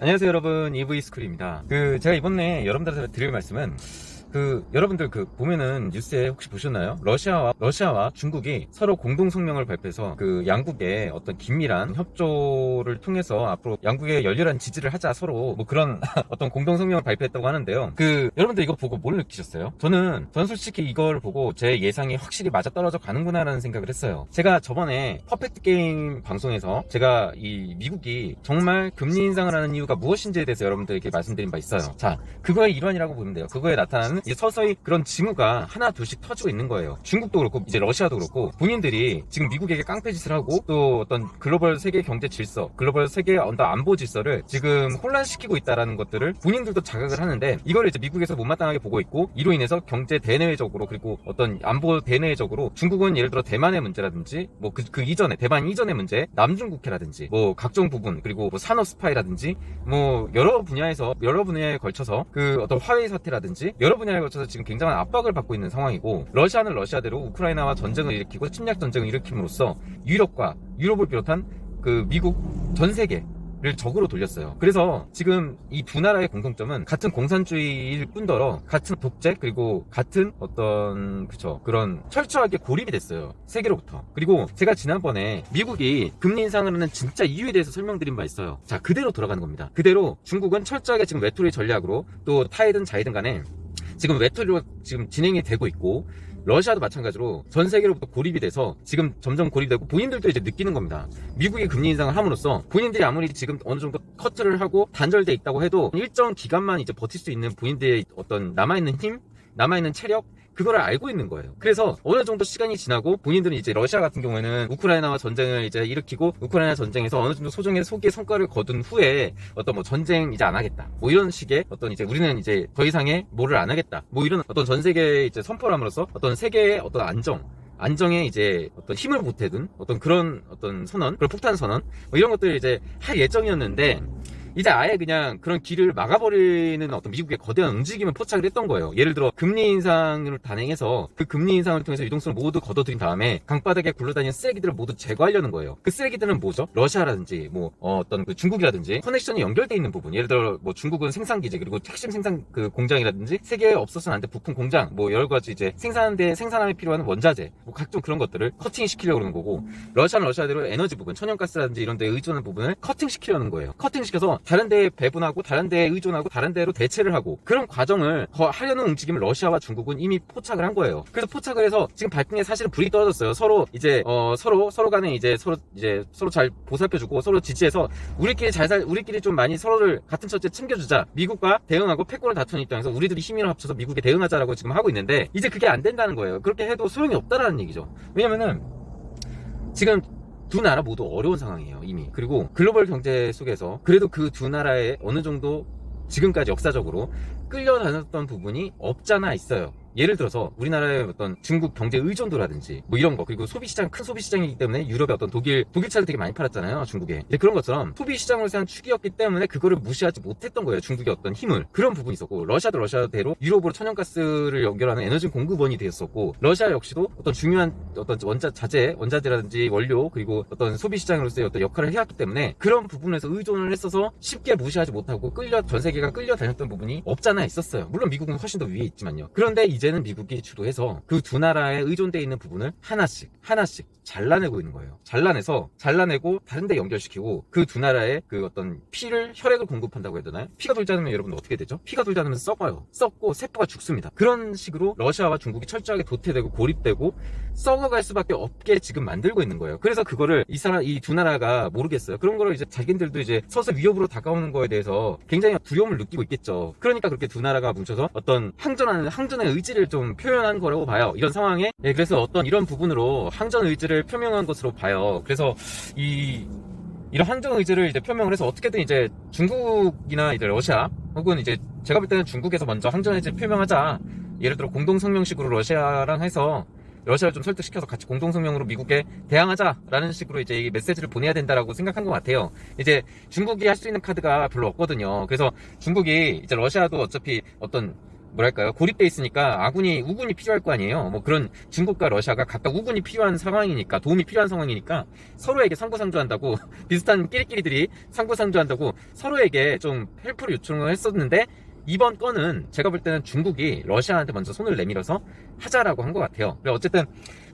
안녕하세요 여러분, EV스쿨입니다. 제가 이번에 여러분들한테 드릴 말씀은 여러분들 보면은 뉴스에 혹시 보셨나요? 러시아와 중국이 서로 공동 성명을 발표해서 양국의 어떤 긴밀한 협조를 통해서 앞으로 양국의 열렬한 지지를 하자, 서로 뭐 그런 어떤 공동 성명을 발표했다고 하는데요. 여러분들 이거 보고 뭘 느끼셨어요? 저는 솔직히 이걸 보고 제 예상이 확실히 맞아떨어져 가는구나 라는 생각을 했어요. 제가 저번에 퍼펙트 게임 방송에서 제가 이 미국이 정말 금리 인상을 하는 이유가 무엇인지에 대해서 여러분들에게 말씀드린 바 있어요. 자, 그거의 일환이라고 보면 돼요. 그거에 나타나는 이제 서서히 그런 징후가 하나 둘씩 터지고 있는 거예요. 중국도 그렇고 이제 러시아도 그렇고 본인들이 지금 미국에게 깡패짓을 하고 또 어떤 글로벌 세계 경제 질서, 글로벌 세계 안보 질서를 지금 혼란시키고 있다라는 것들을 본인들도 자각을 하는데, 이걸 이제 미국에서 못마땅하게 보고 있고, 이로 인해서 경제 대내외적으로 그리고 어떤 안보 대내외적으로 중국은 예를 들어 대만의 문제라든지 뭐 그 이전에 대만 이전의 문제, 남중국해라든지 뭐 각종 부분, 그리고 뭐 산업 스파이라든지 뭐 여러 분야에 걸쳐서 어떤 화웨이 사태라든지 여러 분야에 걸쳐서 지금 굉장한 압박을 받고 있는 상황이고, 러시아는 러시아대로 우크라이나와 전쟁을 일으키고 침략 전쟁을 일으킴으로써 유럽을 비롯한 미국 전 세계를 적으로 돌렸어요. 그래서 지금 이 두 나라의 공통점은 같은 공산주의일 뿐더러 같은 독재, 그리고 같은 그런 철저하게 고립이 됐어요, 세계로부터. 그리고 제가 지난번에 미국이 금리 인상을 하는 진짜 이유에 대해서 설명드린 바 있어요. 자, 그대로 돌아가는 겁니다. 그대로 중국은 철저하게 지금 외톨이 전략으로, 또 타이든 자이든 간에 지금 외톨이로 지금 진행이 되고 있고, 러시아도 마찬가지로 전 세계로부터 고립이 돼서 지금 점점 고립이 되고, 본인들도 이제 느끼는 겁니다. 미국이 금리 인상을 함으로써 본인들이 아무리 지금 어느 정도 커트를 하고 단절돼 있다고 해도 일정 기간만 이제 버틸 수 있는 본인들의 어떤 남아있는 힘, 남아있는 체력, 그거를 알고 있는 거예요. 그래서 어느 정도 시간이 지나고 본인들은 이제 러시아 같은 경우에는 우크라이나와 전쟁을 이제 일으키고, 우크라이나 전쟁에서 어느 정도 소정의 성과를 거둔 후에 어떤 전쟁 이제 안 하겠다, 뭐 이런 식의 이제 우리는 이제 더 이상의 뭐를 안 하겠다, 뭐 이런 어떤 전 세계에 이제 선포를 함으로써 어떤 세계의 어떤 안정에 이제 어떤 힘을 보태든 그런 선언, 그런 폭탄 선언, 뭐 이런 것들을 이제 할 예정이었는데, 이제 아예 그냥 그런 길을 막아버리는 어떤 미국의 거대한 움직임을 포착을 했던 거예요. 예를 들어 금리 인상을 단행해서 그 금리 인상을 통해서 유동성을 모두 걷어들인 다음에 강바닥에 굴러다니는 쓰레기들을 모두 제거하려는 거예요. 그 쓰레기들은 뭐죠? 러시아라든지 뭐 중국이라든지 커넥션이 연결되어 있는 부분, 예를 들어 뭐 중국은 생산기지, 그리고 핵심 생산 공장이라든지 세계에 없어서는 안 될 부품 공장, 뭐 여러 가지 이제 생산함에 필요한 원자재, 뭐 각종 그런 것들을 커팅 시키려고 그러는 거고, 러시아는 러시아대로 에너지 부분, 천연가스라든지 이런 데 의존한 부분을 커팅 시키려는 거예요. 커팅 시켜서 다른 데에 배분하고, 다른 데에 의존하고, 다른 데로 대체를 하고, 그런 과정을 하려는 움직임을 러시아와 중국은 이미 포착을 한 거예요. 그래서 포착을 해서 지금 발등에 사실은 불이 떨어졌어요. 서로 이제 서로 간에 이제 서로 잘 보살펴주고, 서로 지지해서 우리끼리 좀 많이 서로를 같은 처지에 챙겨주자, 미국과 대응하고 패권을 다투는 입장에서 우리들이 힘을 합쳐서 미국에 대응하자라고 지금 하고 있는데, 이제 그게 안 된다는 거예요. 그렇게 해도 소용이 없다라는 얘기죠. 왜냐면은 지금 두 나라 모두 어려운 상황이에요, 이미. 그리고 글로벌 경제 속에서 그래도 그 두 나라에 어느 정도 지금까지 역사적으로 끌려다녔던 부분이 없잖아 있어요. 예를 들어서 우리나라의 어떤 중국 경제 의존도라든지 뭐 이런 거, 그리고 큰 소비 시장이기 때문에 유럽의 어떤 독일 차를 되게 많이 팔았잖아요, 중국에. 그런 것처럼 소비 시장으로서 한 축이었기 때문에 그거를 무시하지 못했던 거예요, 중국의 어떤 힘을. 그런 부분이 있었고, 러시아도 러시아대로 유럽으로 천연가스를 연결하는 에너지 공급원이 되었었고, 러시아 역시도 어떤 중요한 원자재라든지 원료, 그리고 어떤 소비 시장으로서의 어떤 역할을 해왔기 때문에 그런 부분에서 의존을 했어서 쉽게 무시하지 못하고 전 세계가 끌려다녔던 부분이 없잖아 있었어요. 물론 미국은 훨씬 더 위에 있지만요. 그런데 이제는 미국이 주도해서 그 두 나라에 의존되어 있는 부분을 하나씩 잘라내고 있는 거예요. 잘라내고 다른 데 연결시키고, 그 두 나라의 어떤 혈액을 공급한다고 해야 되나요? 피가 돌지 않으면 여러분들 어떻게 되죠? 피가 돌지 않으면 썩어요. 썩고 세포가 죽습니다. 그런 식으로 러시아와 중국이 철저하게 도태되고 고립되고 썩어갈 수밖에 없게 지금 만들고 있는 거예요. 그래서 그거를 이 두 나라가 모르겠어요. 그런 거를 이제 자기들도 이제 서서 위협으로 다가오는 거에 대해서 굉장히 두려움을 느끼고 있겠죠. 그러니까 그렇게 두 나라가 뭉쳐서 어떤 항전의 의지를 좀 표현한 거라고 봐요, 이런 상황에. 그래서 어떤 이런 부분으로 항전 의지를 표명한 것으로 봐요. 그래서 이런 항전 의지를 이제 표명을 해서 어떻게든 이제 중국이나 이제 러시아, 혹은 이제 제가 볼 때는 중국에서 먼저 항전 의지를 표명하자, 예를 들어 공동성명식으로 러시아랑 해서 러시아를 좀 설득시켜서 같이 공동성명으로 미국에 대항하자라는 식으로 이제 이 메시지를 보내야 된다라고 생각한 것 같아요. 이제 중국이 할 수 있는 카드가 별로 없거든요. 그래서 중국이 이제 러시아도 어차피 어떤 뭐랄까요, 고립돼 있으니까 우군이 필요할 거 아니에요. 뭐 그런 중국과 러시아가 각각 우군이 필요한 상황이니까, 도움이 필요한 상황이니까 서로에게 상부상조한다고 비슷한 끼리끼리들이 상부상조한다고 서로에게 좀 헬프를 요청을 했었는데, 이번 건은 제가 볼 때는 중국이 러시아한테 먼저 손을 내밀어서 하자라고 한 것 같아요. 어쨌든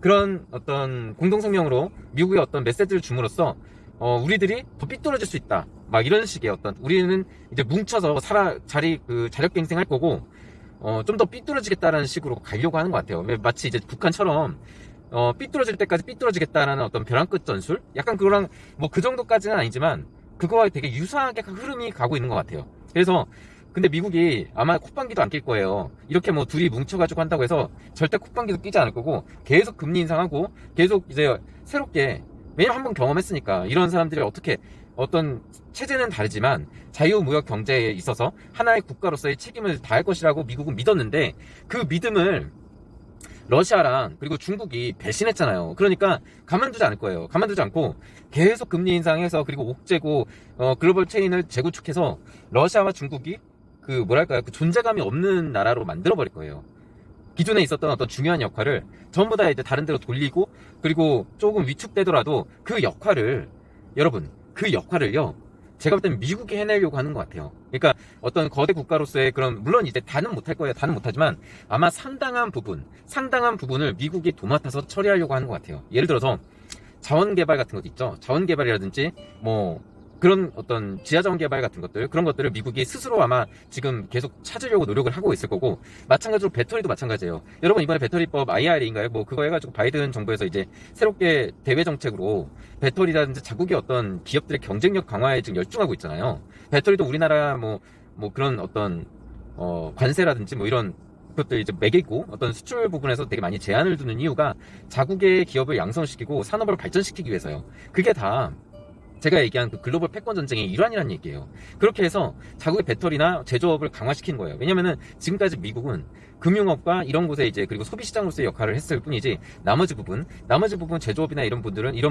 그런 어떤 공동성명으로 미국의 어떤 메시지를 줌으로써 우리들이 더 삐뚤어질 수 있다, 막 이런 식의 어떤, 우리는 이제 뭉쳐서 자력갱생할 거고 좀 더 삐뚤어지겠다라는 식으로 가려고 하는 것 같아요. 마치 이제 북한처럼 삐뚤어질 때까지 삐뚤어지겠다라는 어떤 벼랑 끝 전술? 약간 그거랑 뭐 그 정도까지는 아니지만 그거와 되게 유사하게 흐름이 가고 있는 것 같아요. 그래서 근데 미국이 아마 콧방귀도 안 낄 거예요. 이렇게 뭐 둘이 뭉쳐가지고 한다고 해서 절대 콧방귀도 끼지 않을 거고, 계속 금리 인상하고 계속 이제 새롭게, 왜냐면 한번 경험했으니까, 이런 사람들이 어떻게, 어떤 체제는 다르지만 자유무역 경제에 있어서 하나의 국가로서의 책임을 다할 것이라고 미국은 믿었는데, 그 믿음을 러시아랑 그리고 중국이 배신했잖아요. 그러니까 가만두지 않을 거예요. 가만두지 않고 계속 금리 인상해서, 그리고 옥죄고 글로벌 체인을 재구축해서 러시아와 중국이 그 존재감이 없는 나라로 만들어 버릴 거예요. 기존에 있었던 어떤 중요한 역할을 전부 다 이제 다른 데로 돌리고, 그리고 조금 위축되더라도 그 역할을, 여러분, 그 역할을요, 제가 볼 때는 미국이 해내려고 하는 것 같아요. 그러니까 어떤 거대 국가로서의 그런, 물론 이제 다는 못할 거예요. 다는 못하지만 아마 상당한 부분을 미국이 도맡아서 처리하려고 하는 것 같아요. 예를 들어서 자원 개발 같은 것도 있죠. 자원 개발이라든지 뭐 그런 어떤 지하자원 개발 같은 것들, 그런 것들을 미국이 스스로 아마 지금 계속 찾으려고 노력을 하고 있을 거고, 마찬가지로 배터리도 마찬가지예요. 여러분, 이번에 배터리법 IRA인가요? 뭐 그거 해가지고 바이든 정부에서 이제 새롭게 대외 정책으로 배터리라든지 자국의 어떤 기업들의 경쟁력 강화에 지금 열중하고 있잖아요. 배터리도 우리나라 뭐 그런 어떤 관세라든지 뭐 이런 것들 이제 매기고 어떤 수출 부분에서 되게 많이 제한을 두는 이유가 자국의 기업을 양성시키고 산업을 발전시키기 위해서요. 그게 다 제가 얘기한 그 글로벌 패권 전쟁의 일환이라는 얘기예요. 그렇게 해서 자국의 배터리나 제조업을 강화시킨 거예요. 왜냐면은 지금까지 미국은 금융업과 이런 곳에 이제, 그리고 소비시장으로서의 역할을 했을 뿐이지, 나머지 부분 제조업이나 이런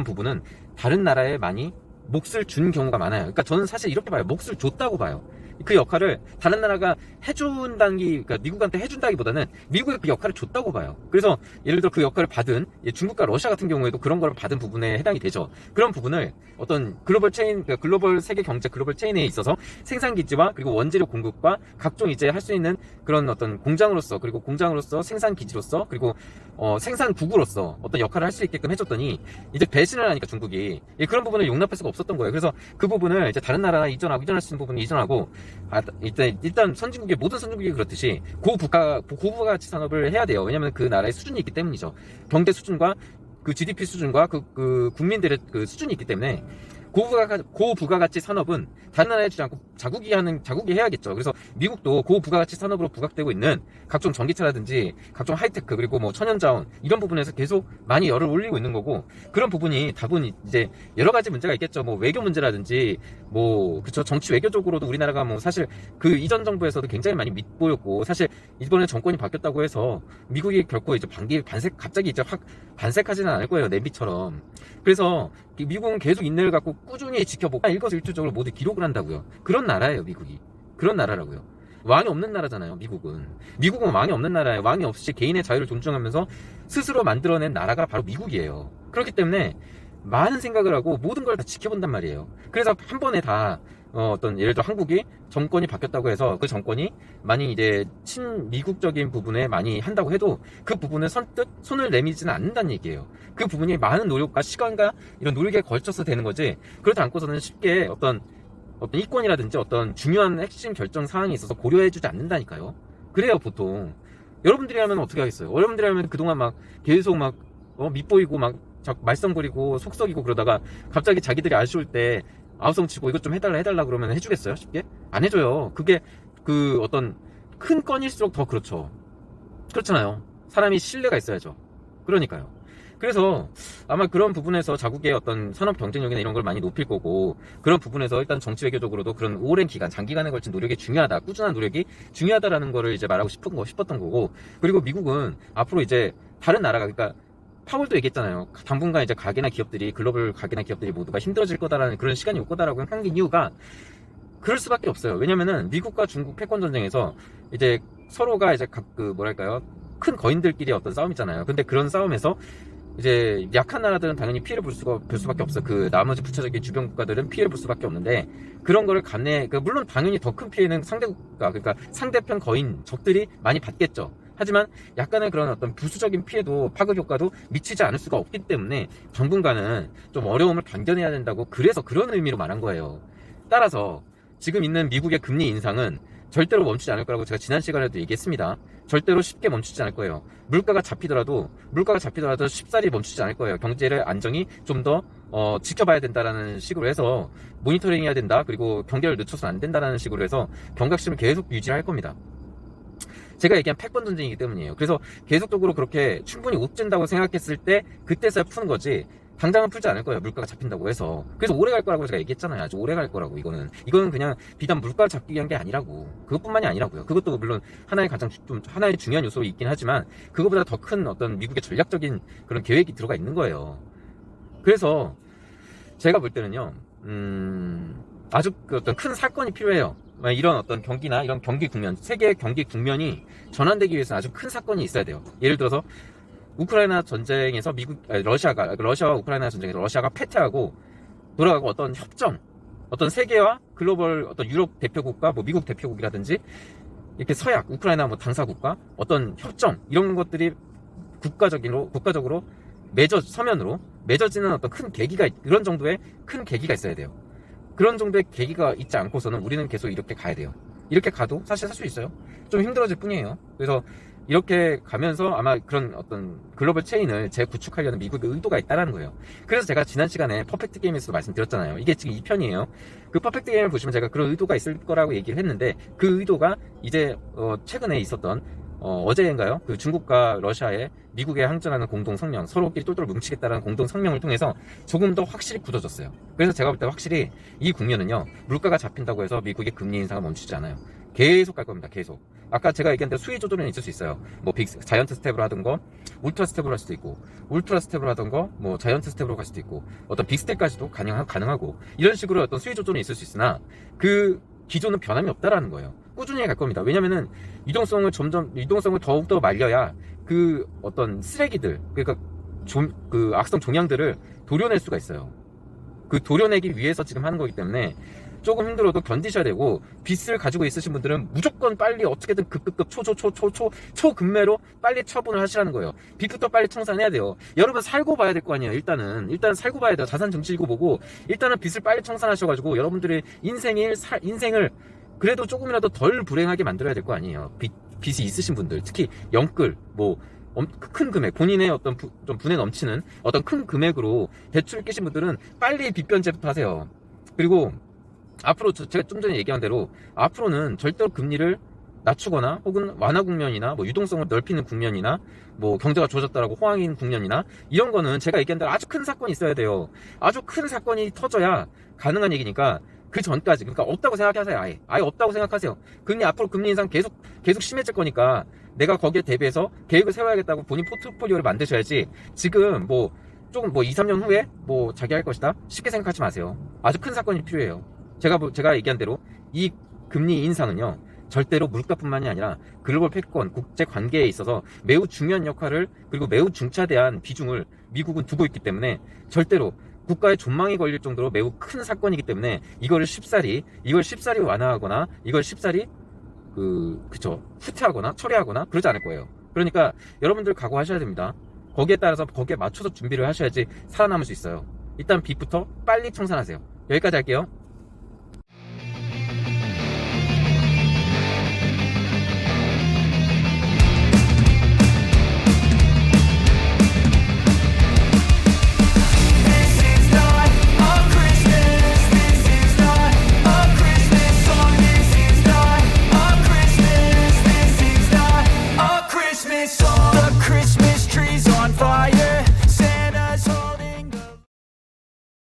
부분은 다른 나라에 많이 몫을 준 경우가 많아요. 그러니까 저는 사실 이렇게 봐요. 몫을 줬다고 봐요. 그 역할을 다른 나라가 그러니까 미국한테 해준다기보다는 미국이 그 역할을 줬다고 봐요. 그래서 예를 들어 그 역할을 받은 중국과 러시아 같은 경우에도 그런 걸 받은 부분에 해당이 되죠. 그런 부분을 어떤 글로벌 체인, 글로벌 세계 경제 글로벌 체인에 있어서 생산 기지와 그리고 원재료 공급과 각종 이제 할 수 있는 그런 어떤 공장으로서 생산 기지로서, 그리고 생산국으로서 어떤 역할을 할 수 있게끔 해줬더니, 이제 배신을 하니까 중국이 그런 부분을 용납할 수가 없었던 거예요. 그래서 그 부분을 이제 다른 나라 이전할 수 있는 부분은 이전하고, 일단 모든 선진국이 그렇듯이 고부가가치 산업을 해야 돼요. 왜냐면 그 나라의 수준이 있기 때문이죠. 경제 수준과 그 GDP 수준과 그 국민들의 그 수준이 있기 때문에 고부가가치 산업은 다른 나라에 주지 않고 자국이 해야겠죠. 그래서 미국도 고부가가치 산업으로 부각되고 있는 각종 전기차라든지 각종 하이테크, 그리고 뭐 천연자원, 이런 부분에서 계속 많이 열을 올리고 있는 거고, 그런 부분이 다분 이제 여러 가지 문제가 있겠죠. 뭐 외교 문제라든지 그쵸, 정치 외교적으로도 우리나라가 뭐 사실 그 이전 정부에서도 굉장히 많이 밑보였고, 사실 이번에 정권이 바뀌었다고 해서 미국이 결코 이제 갑자기 이제 확 반색하지는 않을 거예요. 냄비처럼. 그래서 미국은 계속 인내를 갖고 꾸준히 지켜보고 일거수일투족으로 모두 기록을 한다고요. 그런 나라예요, 미국이. 그런 나라라고요. 왕이 없는 나라잖아요, 미국은. 미국은 왕이 없는 나라예요. 왕이 없이 개인의 자유를 존중하면서 스스로 만들어낸 나라가 바로 미국이에요. 그렇기 때문에 많은 생각을 하고 모든 걸 다 지켜본단 말이에요. 그래서 한 번에 다 예를 들어 한국이 정권이 바뀌었다고 해서 그 정권이 많이 이제 친미국적인 부분에 많이 한다고 해도 그 부분을 선뜻 손을 내밀지는 않는다는 얘기예요. 그 부분이 많은 노력과 시간과 이런 노력에 걸쳐서 되는 거지, 그렇지 않고서는 쉽게 어떤 이권이라든지 어떤 중요한 핵심 결정 사항이 있어서 고려해주지 않는다니까요. 그래요, 보통. 여러분들이라면 어떻게 하겠어요? 여러분들이라면 그동안 계속 밑보이고 말썽거리고 속썩이고 그러다가 갑자기 자기들이 아쉬울 때 아우성 치고 이것 좀 해달라 그러면 해주겠어요? 쉽게? 안 해줘요. 그게 어떤 큰 건일수록 더 그렇잖아요. 사람이 신뢰가 있어야죠. 그러니까요. 그래서 아마 그런 부분에서 자국의 어떤 산업 경쟁력이나 이런 걸 많이 높일 거고, 그런 부분에서 일단 정치 외교적으로도 그런 오랜 기간, 장기간에 걸친 노력이 중요하다, 꾸준한 노력이 중요하다라는 거를 이제 말하고 싶었던 거고, 그리고 미국은 앞으로 이제 다른 나라가, 그러니까 파월도 얘기했잖아요. 당분간 이제 글로벌 가게나 기업들이 모두가 힘들어질 거다라는 그런 시간이 올 거다라고 한 이유가 그럴 수밖에 없어요. 왜냐면은 미국과 중국 패권 전쟁에서 이제 서로가 이제 각 그 뭐랄까요, 큰 거인들끼리 어떤 싸움이잖아요. 근데 그런 싸움에서 이제 약한 나라들은 당연히 피해를 볼 수밖에 없어. 그 나머지 부차적인 주변 국가들은 피해를 볼 수밖에 없는데, 그런 거를 물론 당연히 더 큰 피해는 상대 국가, 그러니까 상대편 거인 적들이 많이 받겠죠. 하지만 약간의 그런 어떤 부수적인 피해도, 파급 효과도 미치지 않을 수가 없기 때문에 당분간은 좀 어려움을 견뎌내야 된다고, 그래서 그런 의미로 말한 거예요. 따라서 지금 있는 미국의 금리 인상은 절대로 멈추지 않을 거라고 제가 지난 시간에도 얘기했습니다. 절대로 쉽게 멈추지 않을 거예요. 물가가 잡히더라도 쉽사리 멈추지 않을 거예요. 경제를 안정이 좀 더 지켜봐야 된다라는 식으로 해서 모니터링 해야 된다. 그리고 경계를 늦춰서는 안 된다라는 식으로 해서 경각심을 계속 유지할 겁니다. 제가 얘기한 패권 전쟁이기 때문이에요. 그래서 계속적으로 그렇게 충분히 웃진다고 생각했을 때 그때서야 푸는 거지, 당장은 풀지 않을 거예요. 물가가 잡힌다고 해서. 그래서 오래 갈 거라고 제가 얘기했잖아요. 아주 오래 갈 거라고. 이거는 그냥 비단 물가를 잡기 위한 게 아니라고. 그것뿐만이 아니라고요. 그것도 물론 하나의 중요한 요소 있긴 하지만, 그거보다 더 큰 어떤 미국의 전략적인 그런 계획이 들어가 있는 거예요. 그래서 제가 볼 때는요, 아주 어떤 큰 사건이 필요해요. 이런 어떤 경기나 이런 경기 국면, 세계의 경기 국면이 전환되기 위해서는 아주 큰 사건이 있어야 돼요. 예를 들어서 우크라이나 전쟁에서 러시아와 우크라이나 전쟁에서 러시아가 패퇴하고 돌아가고 어떤 협정, 어떤 세계와 글로벌 어떤 유럽 대표국과 뭐 미국 대표국이라든지 이렇게 서약, 우크라이나 뭐 당사국과 어떤 협정, 이런 것들이 국가적으로 서면으로 맺어지는 어떤 큰 계기가, 그런 정도의 큰 계기가 있어야 돼요. 그런 정도의 계기가 있지 않고서는 우리는 계속 이렇게 가야 돼요. 이렇게 가도 사실 살 수 있어요. 좀 힘들어질 뿐이에요. 그래서 이렇게 가면서 아마 그런 어떤 글로벌 체인을 재구축하려는 미국의 의도가 있다는 거예요. 그래서 제가 지난 시간에 퍼펙트 게임에서도 말씀드렸잖아요. 이게 지금 2편이에요. 그 퍼펙트 게임을 보시면 제가 그런 의도가 있을 거라고 얘기를 했는데, 그 의도가 이제 최근에 있었던 어제인가요? 그 중국과 러시아의 미국에 항전하는 공동 성명, 서로끼리 똘똘 뭉치겠다라는 공동 성명을 통해서 조금 더 확실히 굳어졌어요. 그래서 제가 볼 때 확실히 이 국면은요, 물가가 잡힌다고 해서 미국의 금리 인상을 멈추지 않아요. 계속 갈 겁니다. 계속. 아까 제가 얘기한 대로 수위 조절은 있을 수 있어요. 뭐 자이언트 스텝으로 하던 거 울트라 스텝으로 할 수도 있고, 울트라 스텝으로 하던 거 뭐 자이언트 스텝으로 갈 수도 있고, 어떤 빅 스텝까지도 가능하고, 이런 식으로 어떤 수위 조절은 있을 수 있으나 그 기조는 변함이 없다라는 거예요. 꾸준히 갈 겁니다. 왜냐면은 유동성을 더욱더 말려야 그 어떤 쓰레기들, 그러니까 그 악성 종양들을 도려낼 수가 있어요. 그 도려내기 위해서 지금 하는 거기 때문에 조금 힘들어도 견디셔야 되고, 빚을 가지고 있으신 분들은 무조건 빨리 어떻게든 급급급 초급매로 빨리 처분을 하시라는 거예요. 빚부터 빨리 청산해야 돼요. 여러분 살고 봐야 될 거 아니에요. 일단 살고 봐야 돼요. 자산 증치 읽어보고 일단은 빚을 빨리 청산하셔가지고 여러분들의 인생을 그래도 조금이라도 덜 불행하게 만들어야 될 거 아니에요. 빚이 있으신 분들, 특히 영끌 큰 금액, 본인의 어떤 좀 분에 넘치는 어떤 큰 금액으로 대출을 끼신 분들은 빨리 빚 변제부터 하세요. 그리고 앞으로 제가 좀 전에 얘기한 대로 앞으로는 절대로 금리를 낮추거나 혹은 완화 국면이나 뭐 유동성을 넓히는 국면이나 뭐 경제가 좋아졌다라고 호황인 국면이나 이런 거는 제가 얘기한 대로 아주 큰 사건이 있어야 돼요. 아주 큰 사건이 터져야 가능한 얘기니까, 그 전까지, 그러니까 없다고 생각하세요. 아예 없다고 생각하세요. 앞으로 금리 인상 계속 심해질 거니까 내가 거기에 대비해서 계획을 세워야겠다고 본인 포트폴리오를 만드셔야지, 지금 조금 2, 3년 후에 자기 할 것이다 쉽게 생각하지 마세요. 아주 큰 사건이 필요해요. 제가 얘기한 대로 이 금리 인상은요, 절대로 물가뿐만이 아니라 글로벌 패권, 국제 관계에 있어서 매우 중요한 역할을, 그리고 매우 중차대한 비중을 미국은 두고 있기 때문에 절대로 국가의 존망이 걸릴 정도로 매우 큰 사건이기 때문에 이걸 쉽사리 완화하거나 이걸 쉽사리 후퇴하거나 처리하거나 그러지 않을 거예요. 그러니까 여러분들 각오하셔야 됩니다. 거기에 따라서 거기에 맞춰서 준비를 하셔야지 살아남을 수 있어요. 일단 빚부터 빨리 청산하세요. 여기까지 할게요.